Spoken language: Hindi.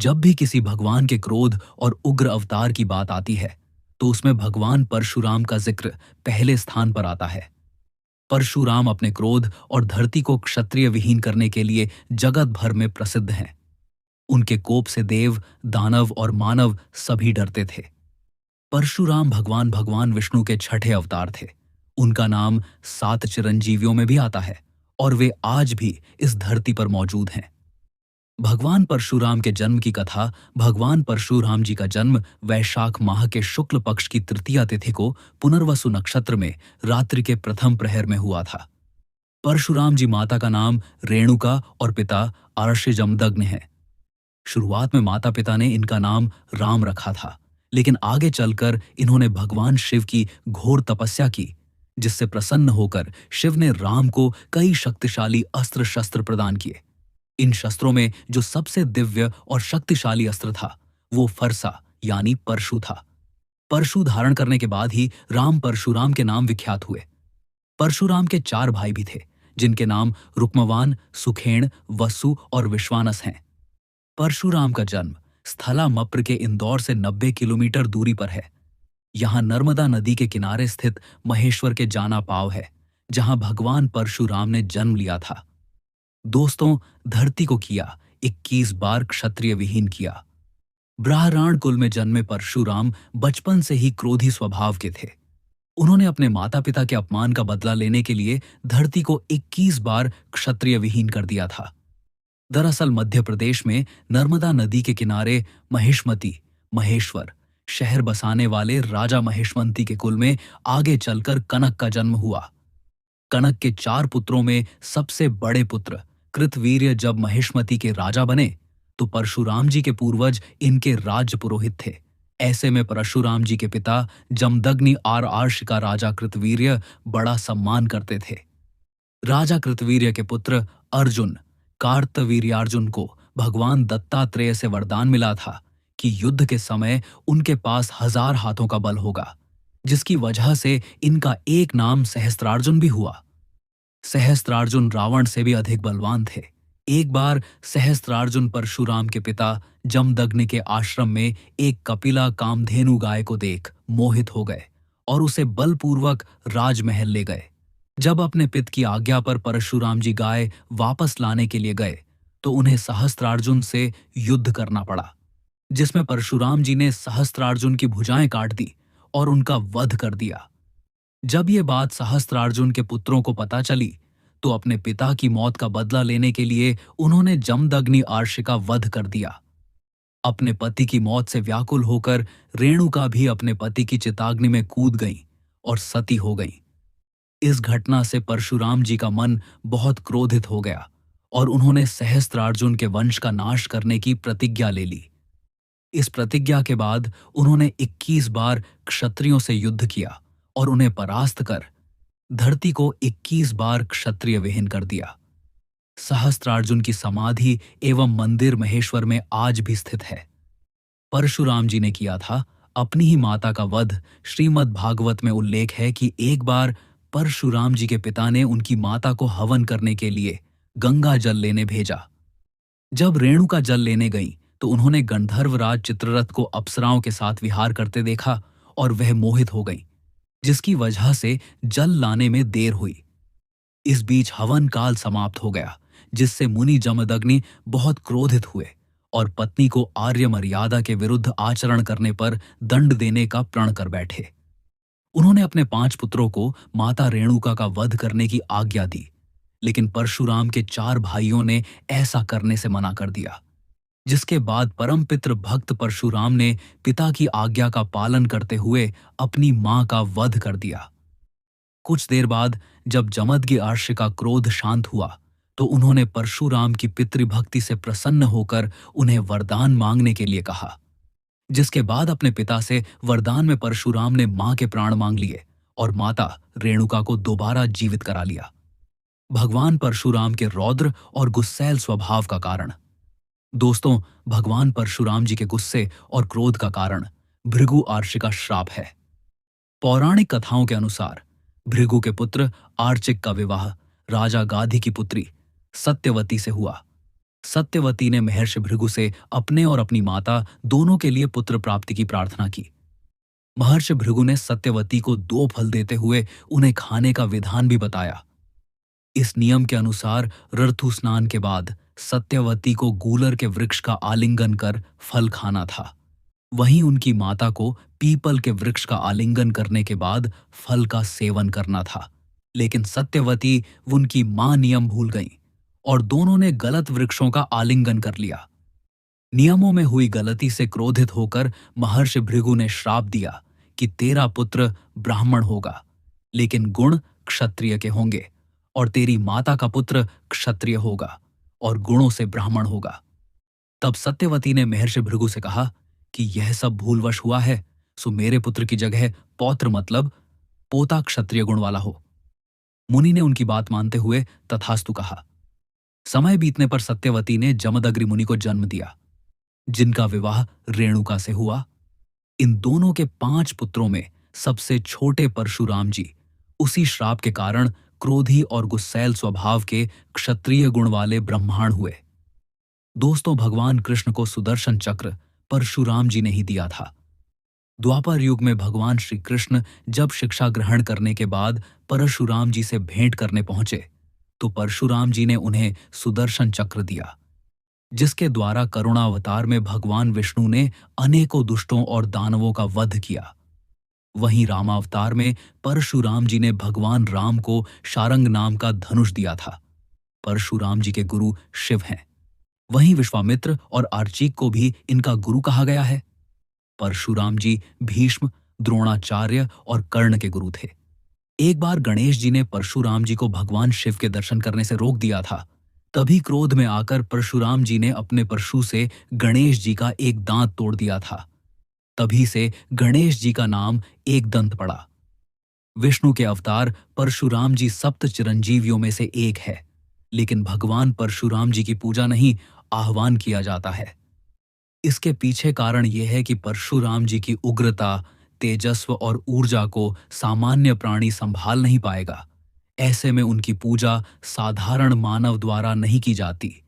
जब भी किसी भगवान के क्रोध और उग्र अवतार की बात आती है तो उसमें भगवान परशुराम का जिक्र पहले स्थान पर आता है। परशुराम अपने क्रोध और धरती को क्षत्रिय विहीन करने के लिए जगत भर में प्रसिद्ध हैं। उनके कोप से देव, दानव और मानव सभी डरते थे। परशुराम भगवान भगवान विष्णु के छठे अवतार थे। उनका नाम 7 चिरंजीवियों में भी आता है और वे आज भी इस धरती पर मौजूद हैं। भगवान परशुराम के जन्म की कथा। भगवान परशुराम जी का जन्म वैशाख माह के शुक्ल पक्ष की तृतीया तिथि को पुनर्वसु नक्षत्र में रात्रि के प्रथम प्रहर में हुआ था। परशुराम जी माता का नाम रेणुका और पिता अर्षि जमदग्नि है। शुरुआत में माता पिता ने इनका नाम राम रखा था, लेकिन आगे चलकर इन्होंने भगवान शिव की घोर तपस्या की, जिससे प्रसन्न होकर शिव ने राम को कई शक्तिशाली अस्त्र शस्त्र प्रदान किए। इन शस्त्रों में जो सबसे दिव्य और शक्तिशाली अस्त्र था वो फरसा यानी परशु था। परशु धारण करने के बाद ही राम परशुराम के नाम विख्यात हुए। परशुराम के 4 भाई भी थे, जिनके नाम रुक्मवान, सुखेण, वसु और विश्वानस हैं। परशुराम का जन्म स्थला मप्र के इंदौर से 90 किलोमीटर दूरी पर है। यहाँ नर्मदा नदी के किनारे स्थित महेश्वर के जाना पाव है, जहाँ भगवान परशुराम ने जन्म लिया था। दोस्तों, धरती को किया 21 बार क्षत्रिय विहीन किया। ब्राह्मण कुल में जन्मे परशुराम बचपन से ही क्रोधी स्वभाव के थे। उन्होंने अपने माता पिता के अपमान का बदला लेने के लिए धरती को 21 बार क्षत्रिय विहीन कर दिया था। दरअसल मध्य प्रदेश में नर्मदा नदी के किनारे महिष्मती, महेश्वर शहर बसाने वाले राजा महिष्मती के कुल में आगे चलकर कनक का जन्म हुआ। कनक के 4 पुत्रों में सबसे बड़े पुत्र कृतवीर्य जब महिष्मती के राजा बने तो परशुराम जी के पूर्वज इनके राज्य पुरोहित थे। ऐसे में परशुराम जी के पिता जमदग्नि और आर्ष का राजा कृतवीर्य बड़ा सम्मान करते थे। राजा कृतवीर्य के पुत्र अर्जुन कार्तवीर्यार्जुन को भगवान दत्तात्रेय से वरदान मिला था कि युद्ध के समय उनके पास 1000 हाथों का बल होगा, जिसकी वजह से इनका एक नाम सहस्त्रार्जुन भी हुआ। सहस्त्रार्जुन रावण से भी अधिक बलवान थे। एक बार सहस्त्रार्जुन परशुराम के पिता जमदग्नि के आश्रम में एक कपिला कामधेनु गाय को देख मोहित हो गए और उसे बलपूर्वक राजमहल ले गए। जब अपने पिता की आज्ञा पर परशुराम जी गाय वापस लाने के लिए गए तो उन्हें सहस्त्रार्जुन से युद्ध करना पड़ा, जिसमें परशुराम जी ने सहस्त्रार्जुन की भुजाएं काट दी और उनका वध कर दिया। जब ये बात सहस्त्रार्जुन के पुत्रों को पता चली तो अपने पिता की मौत का बदला लेने के लिए उन्होंने जमदग्नि आर्ष का वध कर दिया। अपने पति की मौत से व्याकुल होकर रेणुका भी अपने पति की चिताग्नि में कूद गई और सती हो गई। इस घटना से परशुराम जी का मन बहुत क्रोधित हो गया और उन्होंने सहस्त्रार्जुन के वंश का नाश करने की प्रतिज्ञा ले ली। इस प्रतिज्ञा के बाद उन्होंने 21 बार क्षत्रियों से युद्ध किया और उन्हें परास्त कर धरती को 21 बार क्षत्रिय विहीन कर दिया। सहस्त्रार्जुन की समाधि एवं मंदिर महेश्वर में आज भी स्थित है। परशुराम जी ने किया था अपनी ही माता का वध। श्रीमद् भागवत में उल्लेख है कि एक बार परशुराम जी के पिता ने उनकी माता को हवन करने के लिए गंगा जल लेने भेजा। जब रेणुका जल लेने गई तो उन्होंने गंधर्वराज चित्ररथ को अप्सराओं के साथ विहार करते देखा और वह मोहित हो गई, जिसकी वजह से जल लाने में देर हुई। इस बीच हवन काल समाप्त हो गया, जिससे मुनि जमदग्नि बहुत क्रोधित हुए और पत्नी को आर्य मर्यादा के विरुद्ध आचरण करने पर दंड देने का प्रण कर बैठे। उन्होंने अपने 5 पुत्रों को माता रेणुका का वध करने की आज्ञा दी, लेकिन परशुराम के 4 भाइयों ने ऐसा करने से मना कर दिया, जिसके बाद परमपित्र भक्त परशुराम ने पिता की आज्ञा का पालन करते हुए अपनी मां का वध कर दिया। कुछ देर बाद जब जमदग्नि आर्ष का क्रोध शांत हुआ तो उन्होंने परशुराम की पितृभक्ति से प्रसन्न होकर उन्हें वरदान मांगने के लिए कहा, जिसके बाद अपने पिता से वरदान में परशुराम ने मां के प्राण मांग लिए और माता रेणुका को दोबारा जीवित करा लिया। भगवान परशुराम के रौद्र और गुस्सैल स्वभाव का कारण। दोस्तों, भगवान परशुराम जी के गुस्से और क्रोध का कारण भृगु आर्ष का श्राप है। पौराणिक कथाओं के अनुसार भृगु के पुत्र आर्चिक का विवाह राजा गाधी की पुत्री सत्यवती से हुआ। सत्यवती ने महर्षि भृगु से अपने और अपनी माता दोनों के लिए पुत्र प्राप्ति की प्रार्थना की। महर्षि भृगु ने सत्यवती को 2 फल देते हुए उन्हें खाने का विधान भी बताया। इस नियम के अनुसार ऋतु स्नान के बाद सत्यवती को गूलर के वृक्ष का आलिंगन कर फल खाना था। वहीं उनकी माता को पीपल के वृक्ष का आलिंगन करने के बाद फल का सेवन करना था। लेकिन सत्यवती उनकी मां नियम भूल गईं और दोनों ने गलत वृक्षों का आलिंगन कर लिया। नियमों में हुई गलती से क्रोधित होकर महर्षि भृगु ने श्राप दिया कि तेरा पुत्र ब्राह्मण होगा, लेकिन गुण क्षत्रिय के होंगे, और तेरी माता का पुत्र क्षत्रिय होगा और गुणों से ब्राह्मण होगा। तब सत्यवती ने महर्षि भृगु से कहा कि यह सब भूलवश हुआ है, सो मेरे पुत्र की जगह पौत्र मतलब पोता क्षत्रिय गुण वाला हो। मुनि ने उनकी बात मानते हुए तथास्तु कहा। समय बीतने पर सत्यवती ने जमदग्नि मुनि को जन्म दिया, जिनका विवाह रेणुका से हुआ। इन दोनों के 5 पुत्रों में सबसे छोटे परशुराम जी उसी श्राप के कारण क्रोधी और गुस्सैल स्वभाव के क्षत्रिय गुण वाले ब्रह्माण हुए। दोस्तों, भगवान कृष्ण को सुदर्शन चक्र परशुराम जी ने ही दिया था। द्वापर युग में भगवान श्री कृष्ण जब शिक्षा ग्रहण करने के बाद परशुराम जी से भेंट करने पहुंचे, तो परशुराम जी ने उन्हें सुदर्शन चक्र दिया, जिसके द्वारा करुणावतार में भगवान विष्णु ने अनेकों दुष्टों और दानवों का वध किया। वहीं रामावतार में परशुराम जी ने भगवान राम को शारंग नाम का धनुष दिया था। परशुराम जी के गुरु शिव हैं। वहीं विश्वामित्र और आर्चिक को भी इनका गुरु कहा गया है। परशुराम जी भीष्म, द्रोणाचार्य और कर्ण के गुरु थे। एक बार गणेश जी ने परशुराम जी को भगवान शिव के दर्शन करने से रोक दिया था। तभी क्रोध में आकर परशुराम जी ने अपने परशु से गणेश जी का एक दांत तोड़ दिया था। तभी से गणेश जी का नाम एक दंत पड़ा। विष्णु के अवतार परशुराम जी सप्त चिरंजीवियों में से एक है, लेकिन भगवान परशुराम जी की पूजा नहीं, आह्वान किया जाता है। इसके पीछे कारण यह है कि परशुराम जी की उग्रता, तेजस्व और ऊर्जा को सामान्य प्राणी संभाल नहीं पाएगा। ऐसे में उनकी पूजा साधारण मानव द्वारा नहीं की जाती,